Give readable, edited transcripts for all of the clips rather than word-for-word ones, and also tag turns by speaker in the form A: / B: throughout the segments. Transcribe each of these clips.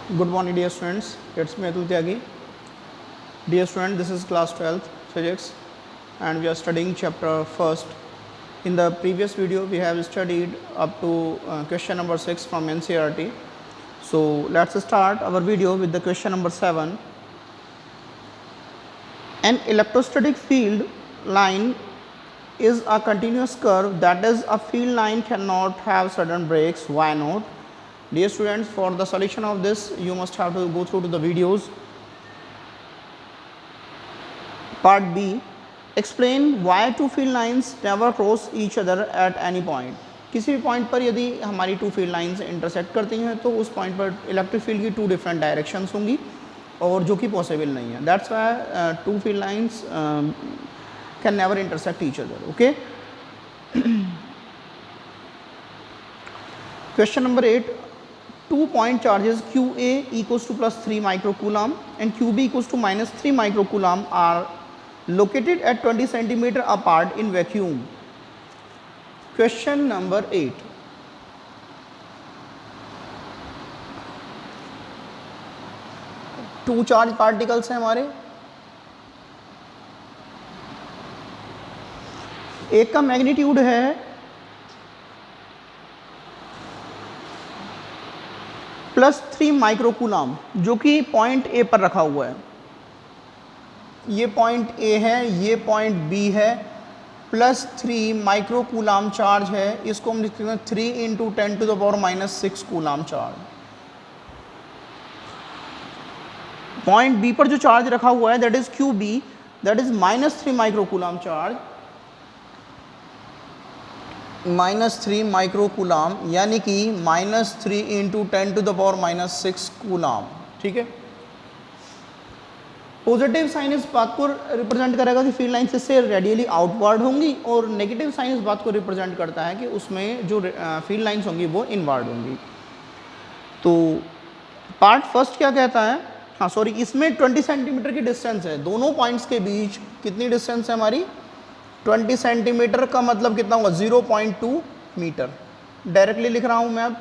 A: Good morning, dear students. It's me, Atul Tyagi. Dear student, this is class 12th physics, and we are studying chapter first. In the previous video, we have studied up to question number 6 from NCERT. So let's start our video with the question number 7. An electrostatic field line is a continuous curve, that is, a field line cannot have sudden breaks. Why not? Dear students, for the solution of this, you must have to go through to the videos. Part B, explain why two field lines never cross each other at any point. किसी भी point पर यदि हमारी to field lines intersect करती हैं तो उस point पर इलेक्ट्रिक फील्ड की टू डिफरेंट डायरेक्शंस होंगी और जो कि पॉसिबल नहीं है. That's why two field lines can never intersect each other. Okay. Question number 8. 2 point charges QA equals to plus 3 microcoulomb and QB equals to minus 3 microcoulomb are located at 20 centimeter apart in vacuum. Question number 8. Two charge particles हैं हमारे. एक का magnitude है +3 microcoulomb जो कि point A पर रखा हुआ है. ये पॉइंट ए है, ये पॉइंट बी है. +3 माइक्रोकूलम चार्ज है. इसको हम लिखते हैं 3 × 10⁻⁻6 कूलम चार्ज. पॉइंट बी पर जो चार्ज रखा हुआ है that is Q B, that is -3 microcoulomb charge. -3 microcoulomb यानी कि -3 × 10⁻⁻6 कूलम. ठीक है. पॉजिटिव साइन इस बात को रिप्रेजेंट करेगा कि फील्ड लाइंस इससे रेडियली आउटवर्ड होंगी और नेगेटिव साइन इस बात को रिप्रेजेंट करता है कि उसमें जो फील्ड लाइंस होंगी वो इनवर्ड होंगी. तो पार्ट फर्स्ट क्या कहता है, हाँ सॉरी, इसमें 20 सेंटीमीटर की डिस्टेंस है. दोनों पॉइंट्स के बीच कितनी डिस्टेंस है हमारी? 20 सेंटीमीटर का मतलब कितना होगा? 0.2 मीटर. डायरेक्टली लिख रहा हूँ मैं, अब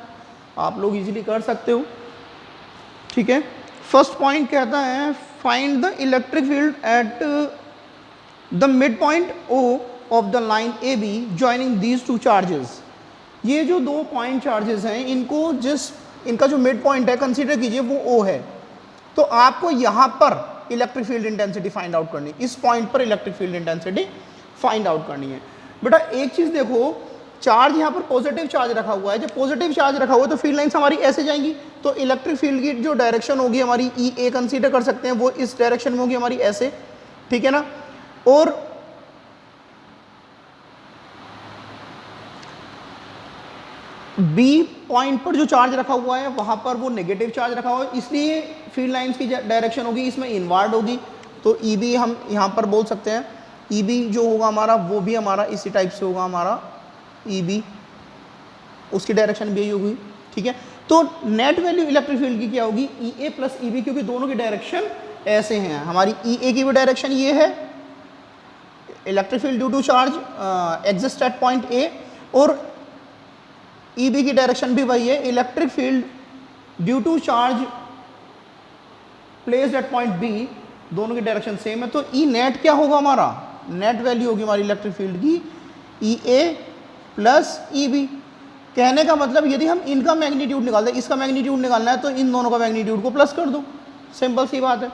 A: आप लोग इजीली कर सकते हो. ठीक है. फर्स्ट पॉइंट कहता है find the electric field at the mid point O of the line A B joining these two charges. ये जो दो पॉइंट चार्जेस हैं इनको इनका जो मिड पॉइंट है कंसीडर कीजिए वो ओ है. तो आपको यहाँ पर electric field intensity find out करनी, इस पॉइंट पर electric field intensity find out करनी है. बेटा एक चीज़ देखो, चार्ज यहाँ पर पॉजिटिव चार्ज रखा हुआ है. जब पॉजिटिव चार्ज रखा हुआ है तो फील्ड लाइंस हमारी ऐसे जाएंगी. तो इलेक्ट्रिक फील्ड की जो डायरेक्शन होगी हमारी ई ए कंसीडर कर सकते हैं, वो इस डायरेक्शन में होगी हमारी ऐसे. ठीक है ना. और बी पॉइंट पर जो चार्ज रखा हुआ है वहां पर वो नेगेटिव चार्ज रखा हुआ है, इसलिए फील्ड लाइंस की डायरेक्शन होगी इसमें इनवर्ड होगी. तो ई बी हम यहाँ पर बोल सकते हैं, ई बी जो होगा हमारा वो भी हमारा इसी टाइप से होगा हमारा ई बी, उसकी डायरेक्शन भी यही होगी. ठीक है. तो नेट वैल्यू इलेक्ट्रिक फील्ड की क्या होगी? ई ए प्लस ई बी, क्योंकि दोनों की डायरेक्शन ऐसे हैं. हमारी ई ए की भी डायरेक्शन ये है, electric field due to charge exist at point A, और ई बी की डायरेक्शन भी वही है, electric field due to charge placed at point B. दोनों की डायरेक्शन सेम है. तो ई नेट क्या होगा हमारा? नेट वैल्यू होगी हमारी इलेक्ट्रिक फील्ड की ई ए प्लस ई बी. कहने का मतलब यदि हम इनका मैग्नीट्यूड निकालते हैं, इसका मैग्नीट्यूड निकालना है तो इन दोनों का मैग्नीट्यूड को प्लस कर दो. सिंपल सी बात है,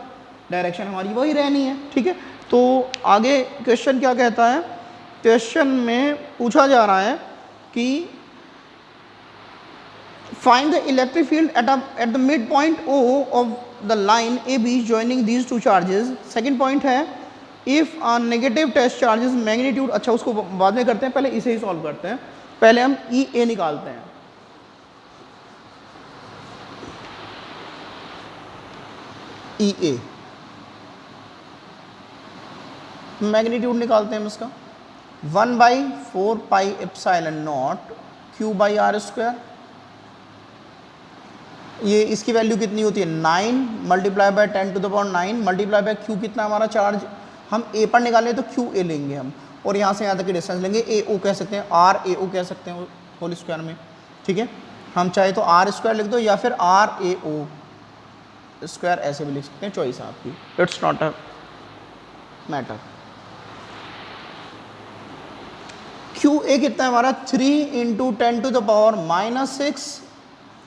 A: डायरेक्शन हमारी वही रहनी है. ठीक है. तो आगे क्वेश्चन क्या कहता है? क्वेश्चन में पूछा जा रहा है कि find the electric field at the mid point O of the line A B joining these two charges. Second point है if negative test charges magnitude. अच्छा, उसको बाद में करते हैं, पहले इसे ही सॉल्व करते हैं. पहले हम ई ए निकालते हैं. ई ए मैग्नीट्यूड निकालते हैं हम इसका 1/4 pi epsilon naught Q by R square. ये इसकी वैल्यू कितनी होती है? 9 multiply by 10⁻9 multiply by Q. कितना हमारा चार्ज हम ए पर निकालें तो क्यू ए लेंगे हम, और यहाँ से यहाँ तक की डिस्टेंस लेंगे. ए ओ कह सकते हैं, आर ए ओ कह सकते हैं होल स्क्वायर में. ठीक है. हम चाहे तो आर स्क्वायर लिख दो या फिर आर ए ओ, स्क्वायर ऐसे भी लिख सकते हैं, चॉइस आपकी, it's not a matter. Q A कितना है हमारा 3 इंटू 10⁻⁻6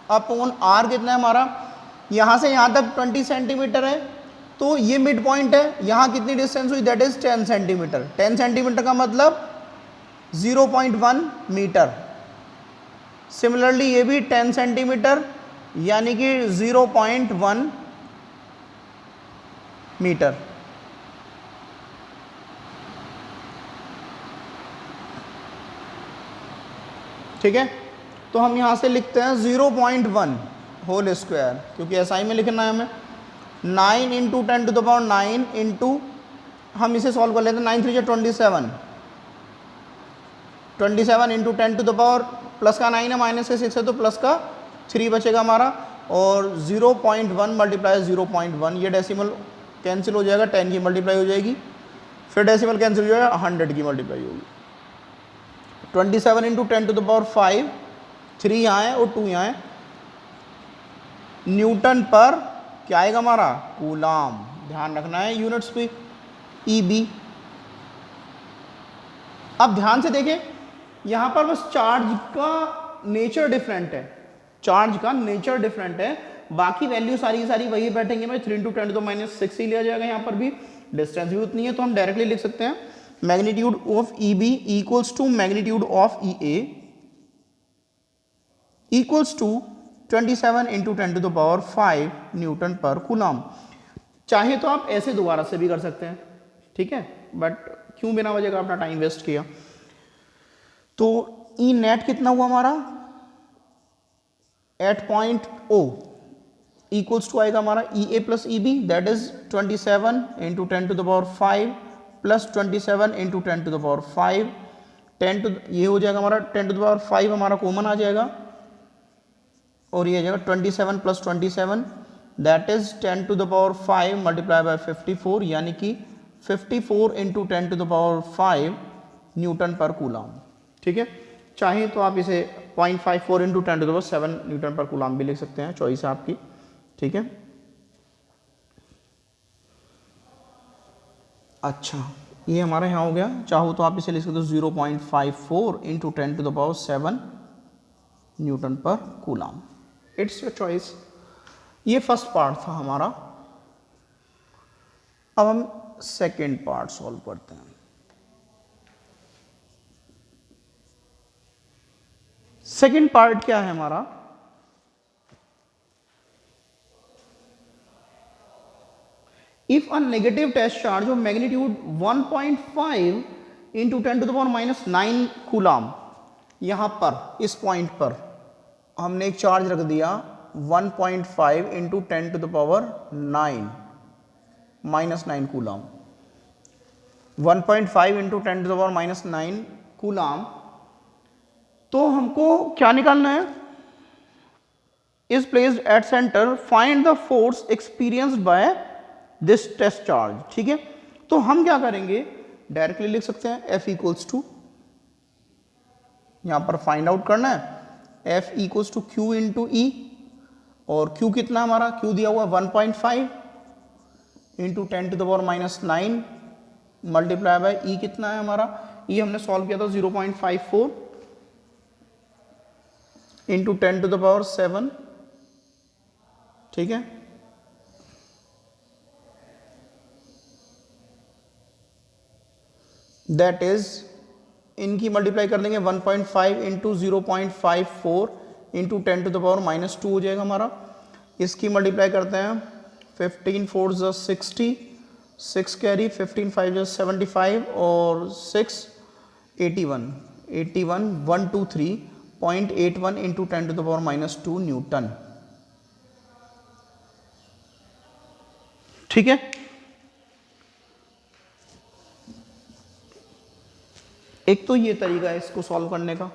A: अपॉन आर कितना है हमारा, यहाँ से यहाँ तक 20 सेंटीमीटर है, तो ये मिड पॉइंट है, यहाँ कितनी डिस्टेंस हुई, दैट इज 10 सेंटीमीटर। 10 सेंटीमीटर का मतलब 0.1 मीटर। सिमिलरली ये भी 10 सेंटीमीटर यानी कि 0.1 मीटर। ठीक है, तो हम यहां से लिखते हैं 0.1 होल स्क्वायर, क्योंकि एसआई में लिखना है हमें। 9 इंटू 10⁻9 इंटू, हम इसे सॉल्व कर लेते हैं, 9 3 27, 27 इंटू 10 प्लस का 9 है, माइनस का 6 है, तो प्लस का 3 बचेगा हमारा, और 0.1 मल्टीप्लाई 0.1, ये डेसिमल कैंसिल हो जाएगा, 10 की मल्टीप्लाई हो जाएगी, फिर डेसिमल कैंसिल हो जाएगा, 100 की मल्टीप्लाई होगी। 27 इंटू 10⁵, 3 यहाँ है और 2 यहाँ है, न्यूटन पर क्या आएगा हमारा, कूलाम। ध्यान रखना है यूनिट्स पे, ईबी। अब ध्यान से देखें, यहाँ पर बस चार्ज का नेचर डिफरेंट है, चार्ज का नेचर डिफरेंट है, बाकी वैल्यू सारी की सारी वही बैठेंगे भाई, 3 इंटू 10⁻6 ही लिया जाएगा, यहाँ पर भी डिस्टेंस भी उतनी है, तो हम डायरेक्टली लिख सकते हैं magnitude of EB equals to magnitude of EA equals to 27 into 10⁵ newton per coulomb. चाहे तो आप ऐसे दोबारा से भी कर सकते हैं, ठीक है, बट क्यों बिना वजह का अपना टाइम वेस्ट किया। तो ई नेट कितना हुआ हमारा 8.0 इक्वल्स टू आएगा हमारा EA plus EB, that is 27 into 10⁵ plus 27 into 10⁵, ये हो जाएगा हमारा 10⁵ हमारा कॉमन आ जाएगा, और ये आ जाएगा 27 plus 27, that is 10⁵ multiply by 54, यानी कि 54 इंटू 10⁵ न्यूटन पर कूलाम। ठीक है, चाहे तो आप इसे 0.54 इंटू 10⁷ न्यूटन पर कूलाम भी लिख सकते हैं, चॉइस है आपकी। ठीक है, अच्छा ये हमारा यहाँ हो गया, चाहो तो आप इसे लिख सकते हो 0.54 into 10⁷ Newton per coulomb, it's your choice. ये फर्स्ट पार्ट था हमारा। अब हम सेकेंड पार्ट सॉल्व करते हैं। सेकेंड पार्ट क्या है हमारा, if a negative test charge of magnitude 1.5 into 10⁻⁹ coulomb, यहां पर इस पॉइंट पर हमने एक चार्ज रख दिया 1.5 इंटू 10⁻⁹ कूलाम, 1.5 इंटू 10⁻⁹ कूलाम। तो हमको क्या निकालना है, is placed at centre, find the force experienced by this test charge. ठीक है, तो हम क्या करेंगे, डायरेक्टली लिख सकते हैं F इक्वल्स टू, यहां पर फाइंड आउट करना है F equals to Q into E, और Q कितना हमारा, Q दिया हुआ 1.5 इंटू 10⁻⁹ मल्टीप्लाई बाय E कितना है हमारा, E हमने सॉल्व किया था 0.54 इंटू 10⁷। ठीक है, दैट इज, इनकी मल्टीप्लाई कर देंगे 1.5 इंटू 0.54 इंटू 10⁻⁻² हो जाएगा हमारा। इसकी मल्टीप्लाई करते हैं 15 4 60, 6 कैरी, 15 5 75, और 6 81, 123.81 इंटू 10⁻⁻² न्यूटन। ठीक है, एक तो ये तरीका है इसको सॉल्व करने का,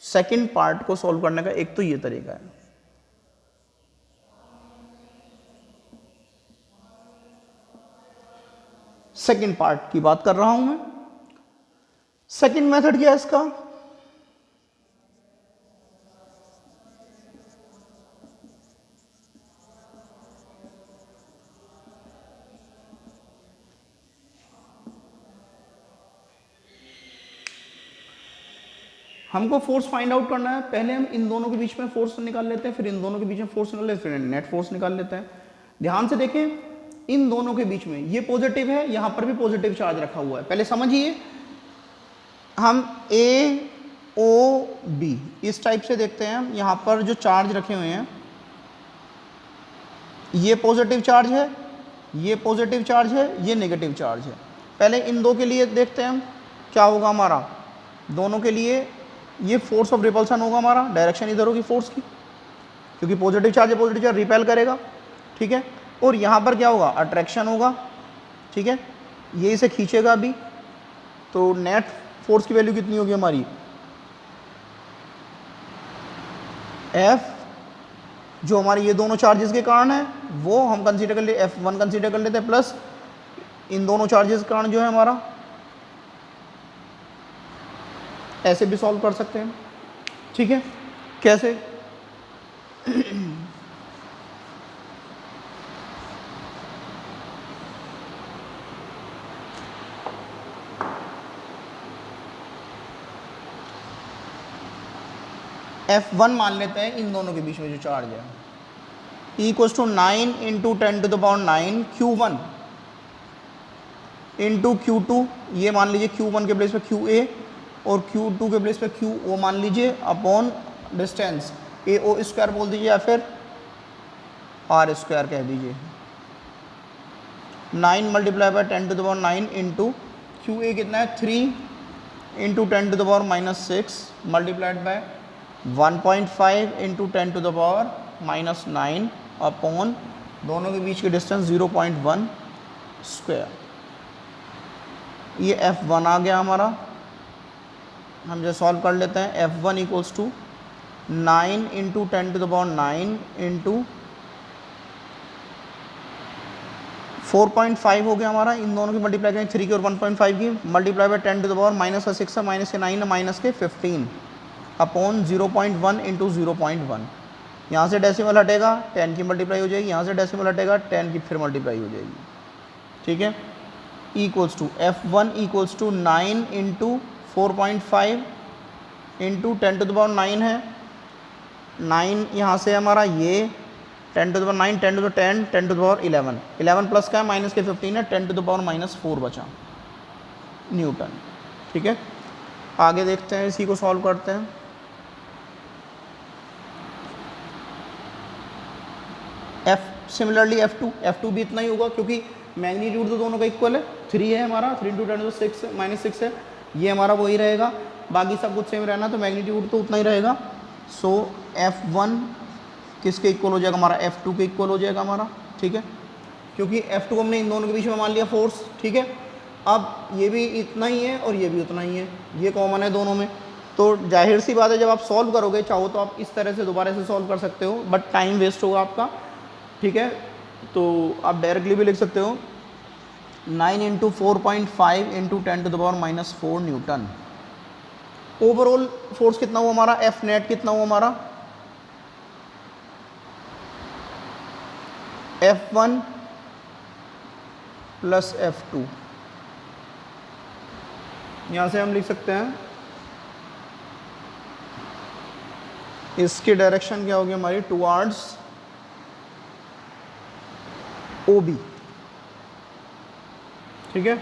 A: सेकंड पार्ट को सॉल्व करने का एक तो ये तरीका है। सेकंड पार्ट की बात कर रहा हूं मैं। सेकंड मेथड क्या है इसका, हमको फोर्स फाइंड आउट करना है, पहले हम इन दोनों के बीच में फोर्स निकाल लेते हैं, फिर इन दोनों के बीच में फोर्स निकाल लेते हैं, फिर नेट फोर्स निकाल लेते हैं। ध्यान से देखें, इन दोनों के बीच में ये पॉजिटिव है, यहाँ पर भी पॉजिटिव चार्ज रखा हुआ है। पहले समझिए, हम ए ओ बी इस टाइप से देखते हैं, यहाँ पर जो चार्ज रखे हुए हैं ये पॉजिटिव चार्ज है, ये पॉजिटिव चार्ज है, ये नेगेटिव चार्ज है। पहले इन दो के लिए देखते हैं हम क्या होगा हमारा, दोनों के लिए ये फोर्स ऑफ रिपल्सन होगा हमारा, डायरेक्शन इधर होगी फोर्स की, क्योंकि पॉजिटिव चार्ज है, पॉजिटिव चार्ज रिपेल करेगा, ठीक है। और यहाँ पर क्या होगा, अट्रैक्शन होगा, ठीक है, ये इसे खींचेगा भी, तो नेट फोर्स की वैल्यू कितनी होगी हमारी, एफ, जो हमारे ये दोनों चार्जेस के कारण है वो हम कंसीडर कर ले, F1 कंसीडर कर लेते हैं, प्लस इन दोनों चार्जेस के कारण जो है हमारा, ऐसे भी सॉल्व कर सकते हैं, ठीक है। कैसे, F1 मान लेते हैं इन दोनों के बीच में जो चार्ज है, equals to 9 into 10⁹ Q1 into Q2, ये मान लीजिए Q1 के प्लेस पे QA और Q2 के प्लेस पे QO मान लीजिए, अपॉन डिस्टेंस AO स्क्वायर बोल दीजिए या फिर R स्क्वायर कह दीजिए। 9 मल्टीप्लाई बाय 10⁹ इंटू QA कितना है 3 into 10⁻⁻6 multiplied by 1.5 into 10⁻⁻9 upon दोनों के बीच की डिस्टेंस 0.1 स्क्वायर। ये F1 आ गया हमारा, हम जो सॉल्व कर लेते हैं, F1 equals to 9 into 10⁹ into 4.5 हो गया हमारा, इन दोनों की मल्टीप्लाई करें 3 की और 1.5 की, मल्टीप्लाई बाय 10⁻⁻6 है, माइनस के 9 है, माइनस के 15 अपॉन 0.1 इंटू 0.1। यहाँ से डेसिमल हटेगा 10 की मल्टीप्लाई हो जाएगी, यहाँ से डेसिमल हटेगा 10 की फिर मल्टीप्लाई हो जाएगी, ठीक है। Equals to F1 equals to 9 into 4.5 into 10⁻9 है, 9 यहाँ से हमारा ये 10⁻9 10⁻10 10⁻11 11 प्लस का है माइनस के 15 है, 10⁻⁻4 बचा न्यूटन, ठीक है। आगे देखते हैं, इसी को सॉल्व करते हैं। सिमिलरली F2 भी इतना ही होगा, क्योंकि मैग्नीट्यूड तो दोनों का इक्वल है, 3 है हमारा, 3 इंटू 10⁻6 है, ये हमारा वही रहेगा, बाकी सब कुछ सेम रहना, तो मैग्नीट्यूड तो उतना ही रहेगा। सो F1 किसके इक्वल हो जाएगा हमारा, F2 के इक्वल हो जाएगा हमारा, ठीक है, क्योंकि F2 हमने इन दोनों के बीच में मान लिया फोर्स, ठीक है। अब ये भी इतना ही है और ये भी उतना ही है, ये कॉमन है दोनों में, तो जाहिर सी बात है जब आप सॉल्व करोगे, चाहो तो आप इस तरह से दोबारा से सॉल्व कर सकते हो, बट टाइम वेस्ट होगा आपका, ठीक है। तो आप डायरेक्टली भी लिख सकते हो 9 into 4.5 into 10⁻⁻4 Newton. Overall force कितना हुआ हमारा, F नेट कितना हुआ हमारा, F1 प्लस F2, यहाँ से हम लिख सकते हैं इसकी डायरेक्शन क्या होगी हमारी, टुवार्ड्स OB, ठीक है।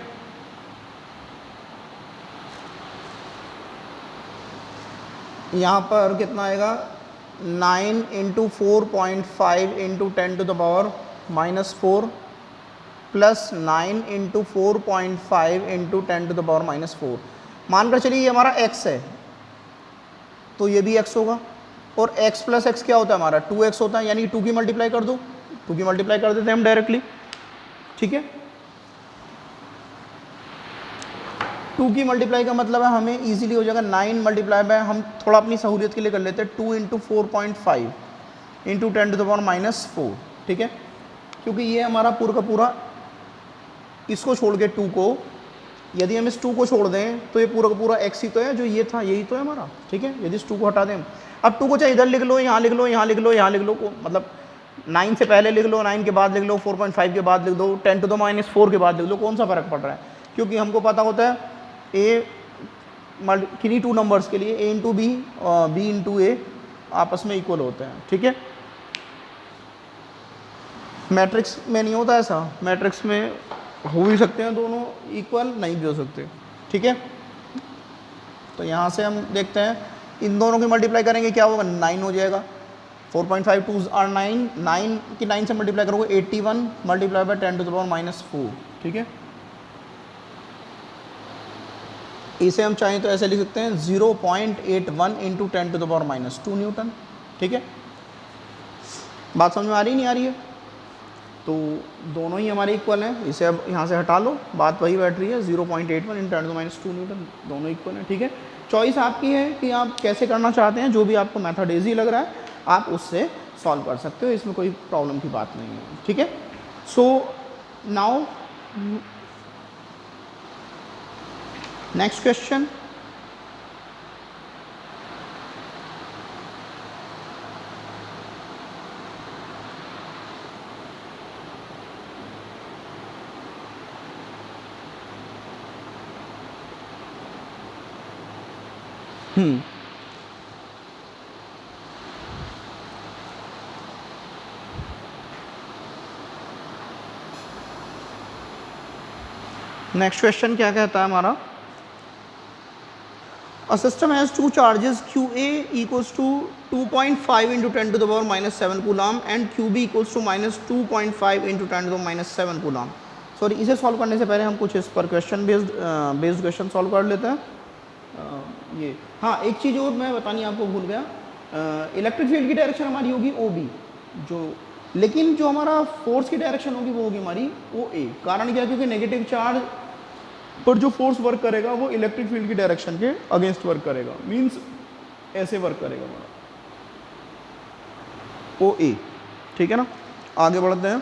A: यहाँ पर कितना आएगा, 9 into 4.5 into 10⁻⁻4 plus 9 into 4.5 into 10⁻⁻4। मानकर चलिए ये हमारा x है, तो ये भी x होगा, और x प्लस x क्या होता है हमारा, 2x होता है, यानी 2 की मल्टीप्लाई कर दो, 2 की मल्टीप्लाई कर देते हैं हम डायरेक्टली, ठीक है। 2 की मल्टीप्लाई का मतलब है हमें इजीली हो जाएगा 9 मल्टीप्लाई बाय, हम थोड़ा अपनी सहूलियत के लिए कर लेते हैं, 2 इंटू 4.5 इंटू 10⁻⁻4, ठीक है, क्योंकि ये हमारा पूरा का पूरा, इसको छोड़ के 2 को, यदि हम इस 2 को छोड़ दें तो ये पूरा का पूरा x ही तो है, जो ये था यही तो है हमारा, ठीक है। यदि इस 2 को हटा दें, अब 2 को चाहे इधर लिख लो, यहाँ लिख लो, यहाँ लिख लो, यहाँ लिख लो, मतलब 9 से पहले लिख लो, 9 के बाद लिख लो, 4.5 के बाद लिख दो, 10⁻⁻4 के बाद लिख लो, कौन सा फ़र्क पड़ रहा है, क्योंकि हमको पता होता है किन्हीं टू नंबर्स के लिए a इंटू बी और b इंटू ए आपस में इक्वल होते हैं, ठीक है। मैट्रिक्स में नहीं होता ऐसा, मैट्रिक्स में हो भी सकते हैं दोनों इक्वल, नहीं भी हो सकते, ठीक है। तो यहाँ से हम देखते हैं इन दोनों की मल्टीप्लाई करेंगे क्या होगा, 9 हो जाएगा। 4.5 2 आर 9, 9 की 9 से मल्टीप्लाई करोगे 81 multiply by 10 to the power -4, ठीक है। इसे हम चाहें तो ऐसे लिख सकते हैं 0.81 into 10 to the power -2 newton, ठीक है। बात समझ में आ रही नहीं आ रही है? तो दोनों ही हमारे इक्वल हैं, इसे अब यहाँ से हटा लो, बात वही बैठ रही है 0.81 इंटू 10 टू द -2 न्यूटन, दोनों इक्वल हैं, ठीक है। चॉइस आपकी है कि आप कैसे करना चाहते हैं, जो भी आपको मेथड ईजी लग रहा है आप उससे सॉल्व कर सकते हो, इसमें कोई प्रॉब्लम की बात नहीं है, ठीक है। So now next question, next question क्या कहता है हमारा, A system has two charges QA equals to 2.5 into 10 to the power -7 coulomb and QB equals to -2.5 into 10 to the -7 coulomb. Sorry, इसे सॉल्व करने से पहले हम कुछ इस पर क्वेश्चन बेस्ड क्वेश्चन सॉल्व कर लेते हैं। ये हाँ, एक चीज़ और मैं बतानी आपको भूल गया, इलेक्ट्रिक फील्ड की डायरेक्शन हमारी होगी OB, जो लेकिन जो हमारा फोर्स की डायरेक्शन होगी वो होगी हमारी OA। कारण क्या, क्योंकि नेगेटिव चार्ज पर जो फोर्स वर्क करेगा वो इलेक्ट्रिक फील्ड की डायरेक्शन के अगेंस्ट वर्क करेगा, मींस ऐसे वर्क करेगा हमारा OA, ठीक है ना। आगे बढ़ते हैं,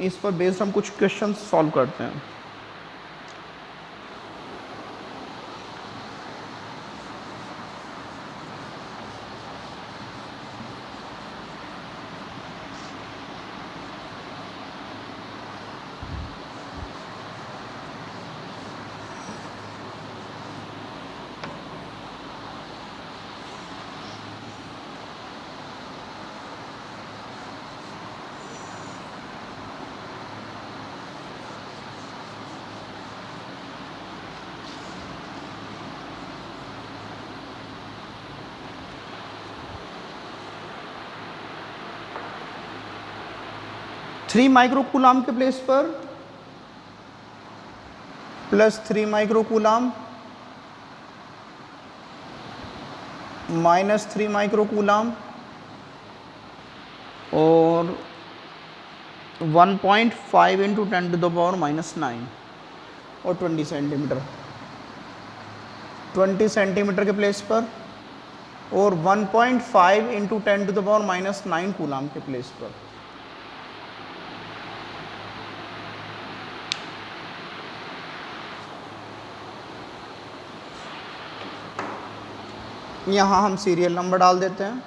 A: इस पर बेस्ड हम कुछ क्वेश्चन सॉल्व करते हैं। थ्री माइक्रो कूलाम के प्लेस पर +3 माइक्रो कूलाम -3 माइक्रो कूलाम और 1.5 इंटू 10 टू द पावर -9 और 20 सेंटीमीटर, 20 सेंटीमीटर के प्लेस पर और 1.5 into 10 to the power -9 coulomb के प्लेस पर। यहाँ हम सीरियल नंबर डाल देते हैं।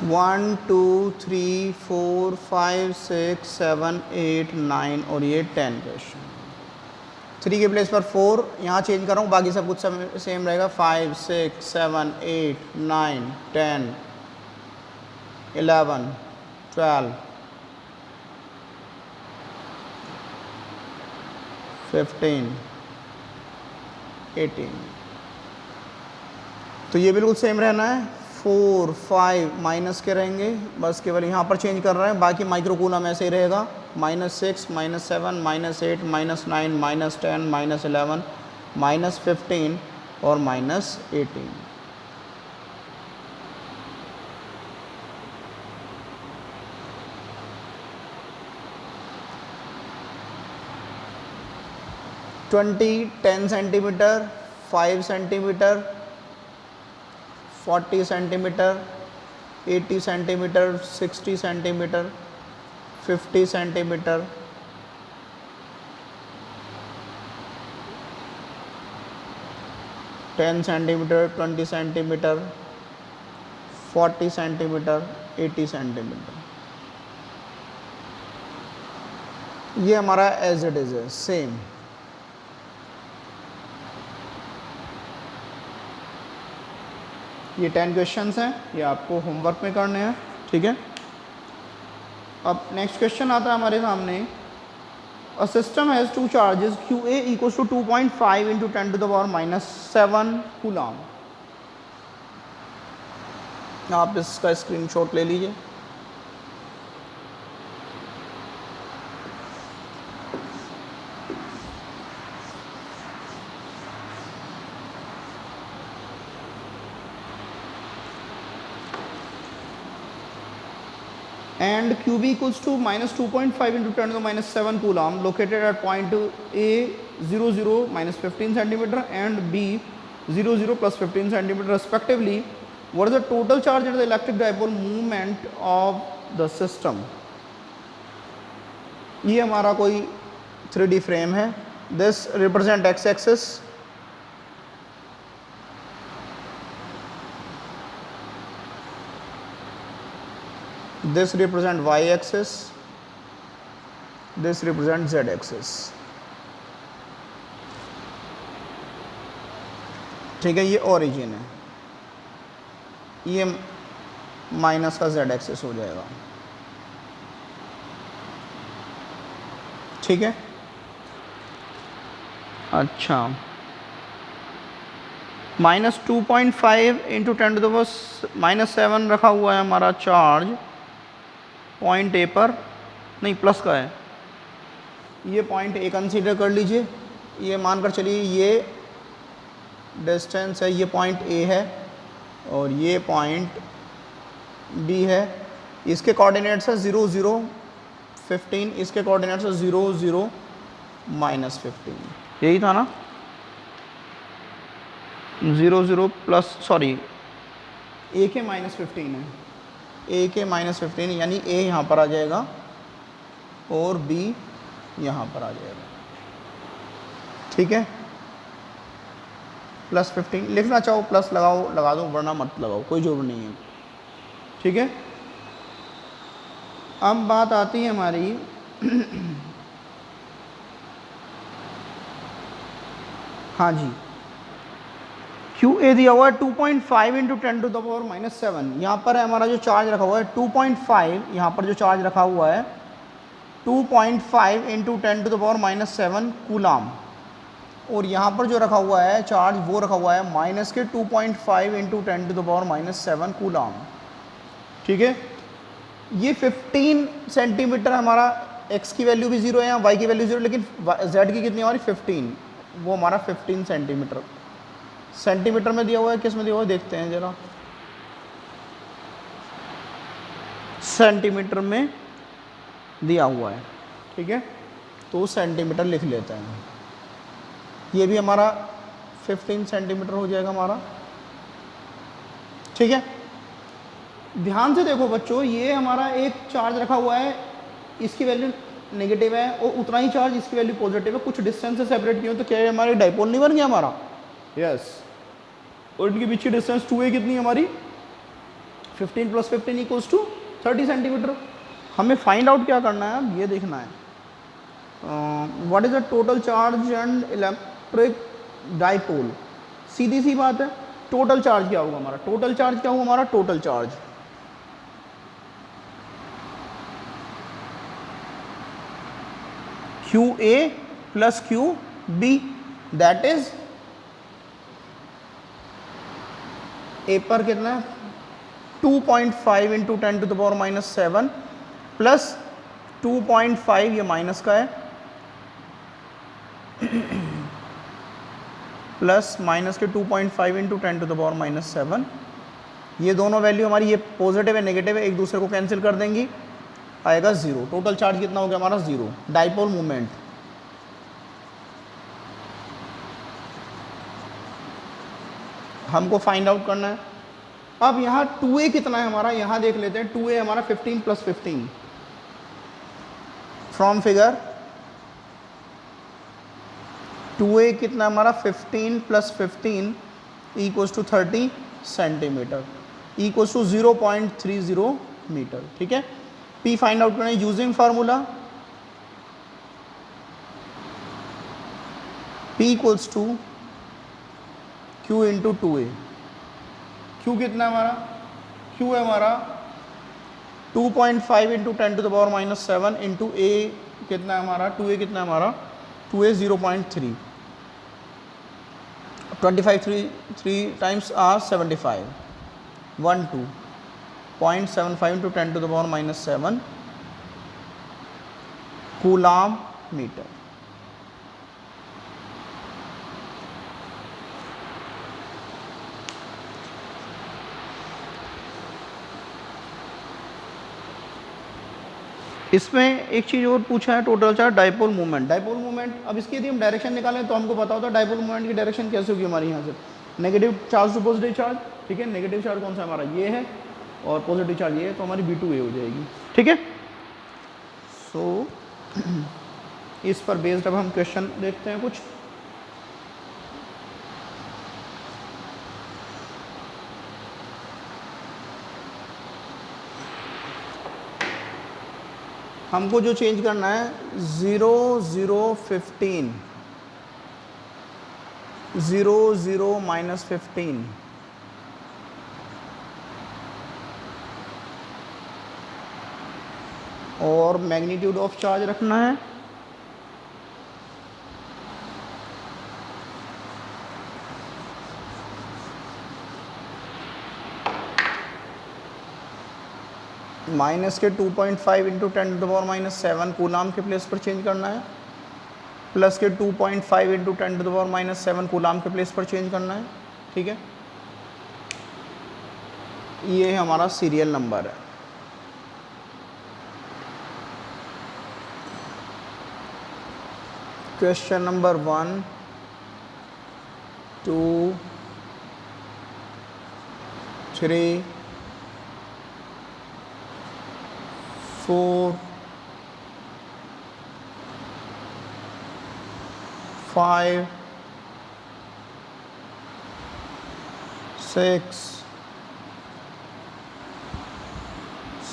A: वन टू थ्री फोर 5 6 7 8 9 और ये 10 क्वेश्चन। 3 के प्लेस पर 4 यहाँ चेंज कर रहा हूँ, बाकी सब कुछ सेम रहेगा। 5 6 7 8 9 10 11 12 15 18। तो ये बिल्कुल सेम रहना है। 4 5 माइनस के रहेंगे, बस केवल यहाँ पर चेंज कर रहे हैं, बाकी माइक्रो कूलम ऐसे ही रहेगा। -6 -7 -8 -9 -10 -11 -15 और -18। 20, 10 centimetre, 5 centimetre, 40 centimetre, 80 centimetre, 60 centimetre, 50 centimetre, 10 centimetre, 20 centimetre, 40 centimetre, 80 centimetre. ये हमारा एज इट इज़ है सेम। ये 10 क्वेश्चंस हैं, ये आपको होमवर्क में करने हैं, ठीक है। अब नेक्स्ट क्वेश्चन आता है हमारे सामने, a system has two charges QA equals to 2.5 into 10 to the power -7 coulomb. आप इसका स्क्रीनशॉट ले लीजिए। And QB equals to -2.5 into 10 to the -7 coulomb located at point A 00 -15 centimeter and B 00 plus 15 centimeter respectively. What is the total charge at the electric dipole moment of the system? ये हमारा कोई 3D frame है। This represent x axis, this represent y axis, this represent z axis, ठीक है। ये origin है, ये minus का z एक्सिस हो जाएगा, ठीक है। अच्छा, -2.5 इंटू 10 टू द पावर -7 रखा हुआ है हमारा चार्ज पॉइंट ए पर, नहीं प्लस का है। ये पॉइंट ए कंसीडर कर लीजिए, ये मानकर चलिए ये डिस्टेंस है, ये पॉइंट ए है और ये पॉइंट बी है। इसके कोऑर्डिनेट्स है 0 0 15, इसके कोऑर्डिनेट्स है 0 0 -15। यही था ना, 0 0 प्लस सॉरी ए के -15 है, ए के -15 यानी ए यहाँ पर आ जाएगा और बी यहाँ पर आ जाएगा, ठीक है। +15 लिखना चाहो प्लस लगाओ, लगा दो, वरना मत लगाओ, कोई जरूर नहीं है, ठीक है। अब बात आती है हमारी हाँ जी, QA दिया हुआ है 2.5 इंटू 10 टू द पावर -7। यहाँ पर है हमारा जो चार्ज रखा हुआ है 2.5, यहाँ पर जो चार्ज रखा हुआ है 2.5 into 10 to the power -7 coulomb, और यहाँ पर जो रखा हुआ है चार्ज वो रखा हुआ है माइनस के 2.5 into 10 to the power -7 coulomb, ठीक है। ये 15 सेंटीमीटर हमारा, x की वैल्यू भी 0 है, यहाँ y की वैल्यू 0, लेकिन z की कितनी हमारी 15, वो हमारा 15 सेंटीमीटर सेंटीमीटर में दिया हुआ है, किस में दिया हुआ है देखते हैं जरा। सेंटीमीटर में दिया हुआ है, ठीक है, तो सेंटीमीटर लिख लेते हैं। ये भी हमारा 15 सेंटीमीटर हो जाएगा हमारा, ठीक है। ध्यान से देखो बच्चों, ये हमारा एक चार्ज रखा हुआ है, इसकी वैल्यू नेगेटिव है और उतना ही चार्ज इसकी वैल्यू पॉजिटिव है, कुछ डिस्टेंस से सेपरेट किए तो क्या है हमारी डाइपोल नहीं बन गया हमारा, यस। और इनके बीच की डिस्टेंस 2a कितनी है हमारी 15 + 15 = 30 सेंटीमीटर। हमें फाइंड आउट क्या करना है, अब ये देखना है what is the total charge and electric dipole. सीधी सी बात है, टोटल चार्ज क्या होगा हमारा, टोटल चार्ज क्या होगा हमारा, total charge QA + QB, that is a पर कितना है 2.5 into 10 to the power -7 plus 2.5, ये माइनस का है, प्लस माइनस के 2.5 इंटू 10 टू द पावर -7। ये दोनों वैल्यू हमारी, ये पॉजिटिव है नेगेटिव है, एक दूसरे को कैंसिल कर देंगी, आएगा 0। टोटल चार्ज कितना हो गया हमारा 0। डाइपोल मोमेंट हमको फाइंड आउट करना है। अब यहाँ 2a कितना है हमारा, यहाँ देख लेते हैं। 2a हमारा 15 + 15 फ्रॉम फिगर। 2a कितना हमारा 15 + 15 = 30 सेंटीमीटर = 0.30 मीटर। ठीक है, p फाइंड आउट करना है using formula p = q × 2a। q कितना है हमारा, q है हमारा 2.5 × 10⁻⁻7 इंटू a कितना है हमारा, 2a कितना है हमारा, 2a 0.3। 25 3 times are 75 12.75 × 10⁻⁻7 coulomb metre. इसमें एक चीज़ और पूछा है, total charge dipole movement. Dipole movement, अब इसकी यदि हम डायरेक्शन निकालें तो हमको पता होता है डाइपोल मूवमेंट की डायरेक्शन कैसे होगी हमारी यहाँ से। Negative charge to positive charge, ठीक है, नेगेटिव चार्ज कौन सा हमारा, ये है, और पॉजिटिव चार्ज ये है, तो हमारी B2A हो जाएगी। ठीक है, सो इस पर बेस्ड अब हम क्वेश्चन देखते हैं कुछ। हमको जो चेंज करना है 0 0 15 0 0 -15 और मैग्नीट्यूड ऑफ चार्ज रखना है माइनस के 2.5 × 10⁻⁻7 कूलाम के प्लेस पर चेंज करना है, प्लस के 2.5 × 10⁻⁻7 कूलाम के प्लेस पर चेंज करना है। ठीक है, ये हमारा सीरियल नंबर है। क्वेश्चन नंबर 1 2 3 4 5 6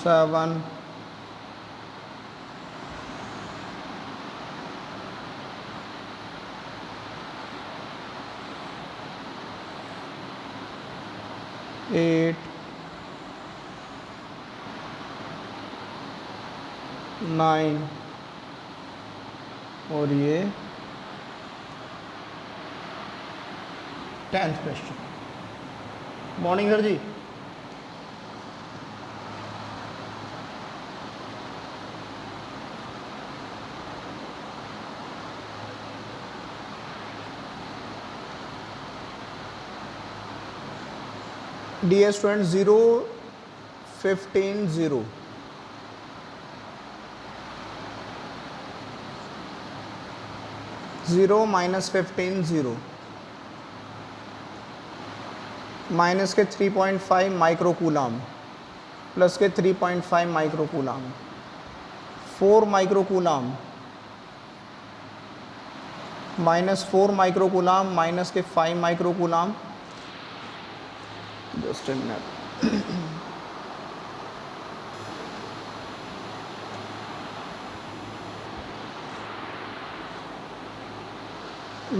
A: 7 8 9 और ये 10th क्वेश्चन। मॉर्निंग सर जी। डियर स्टूडेंट 0 15 0 0 -15 0 माइनस के 3.5 माइक्रोकूलाम प्लस के 3.5 माइक्रोकूलाम 4 माइक्रोकूलाम माइनस 4 माइक्रोकूलाम माइनस के 5 माइक्रोकूलाम। जस्ट अ मिनट,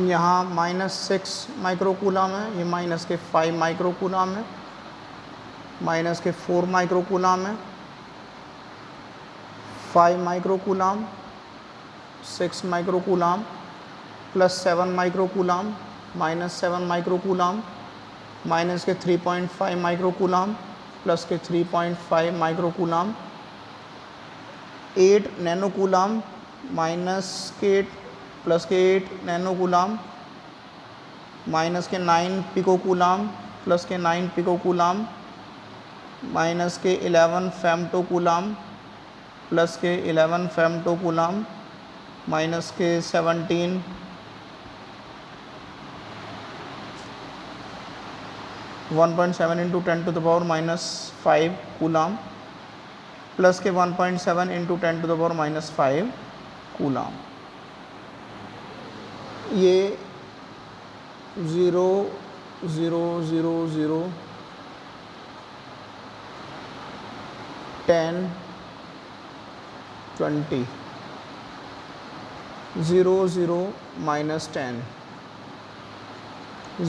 A: यहाँ -6 माइक्रोकूलाम है, ये माइनस के 5 माइक्रोकूलाम है, माइनस के 4 माइक्रोकूलाम है, 5 माइक्रोकूलाम 6 माइक्रोकूलाम प्लस 7 माइक्रोकूलाम माइनस 7 माइक्रोकूलाम माइनस के 3.5 माइक्रोकूलाम प्लस के 3.5 माइक्रोकूलाम 8 नैनोकूलाम माइनस के प्लस के 8 नैनोकूलाम माइनस के 9 पिकोकूलाम प्लस के 9 पिकोकूलाम माइनस के 11 फेम्टोकूलाम प्लस के 11 फेम्टोकूलाम माइनस के 17 1.7 इंटू 10⁻⁻5 कूलाम प्लस के 1.7 इंटू 10⁻⁻5 कूलाम। ये 0 0 0 0 10 20 0 0 माइनस 10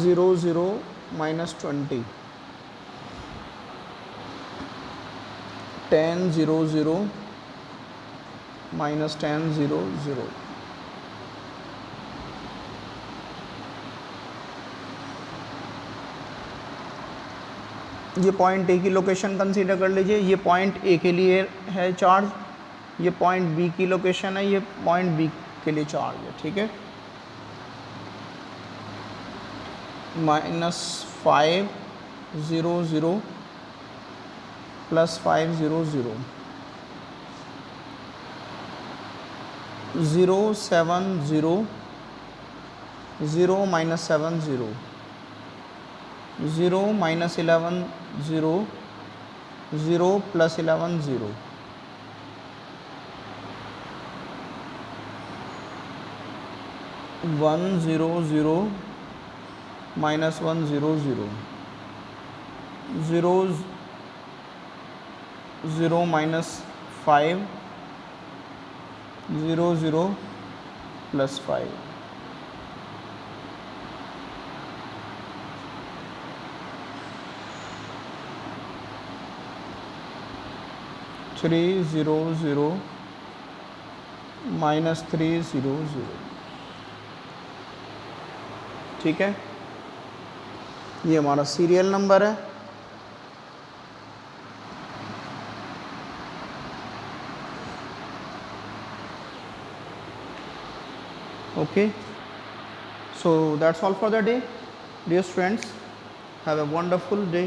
A: 0 0 माइनस 20 10 0 0 माइनस 10 0 0। ये पॉइंट ए की लोकेशन कंसीडर कर लीजिए। ये पॉइंट ए के लिए है चार्ज, ये पॉइंट बी की लोकेशन है, ये पॉइंट बी के लिए चार्ज है। ठीक है, -5 0 0 plus 5 0 0 0 7 0 0 minus 7 0 0 minus 11 0 0 plus 11 0 1 0 0 minus 1 0 0 0 0 minus 5 0 0 plus 5 3 0 0 minus 3 0 0। ठीक है, ये हमारा सीरियल नंबर है। Okay, so that's all for the day. Dear students, have a wonderful day.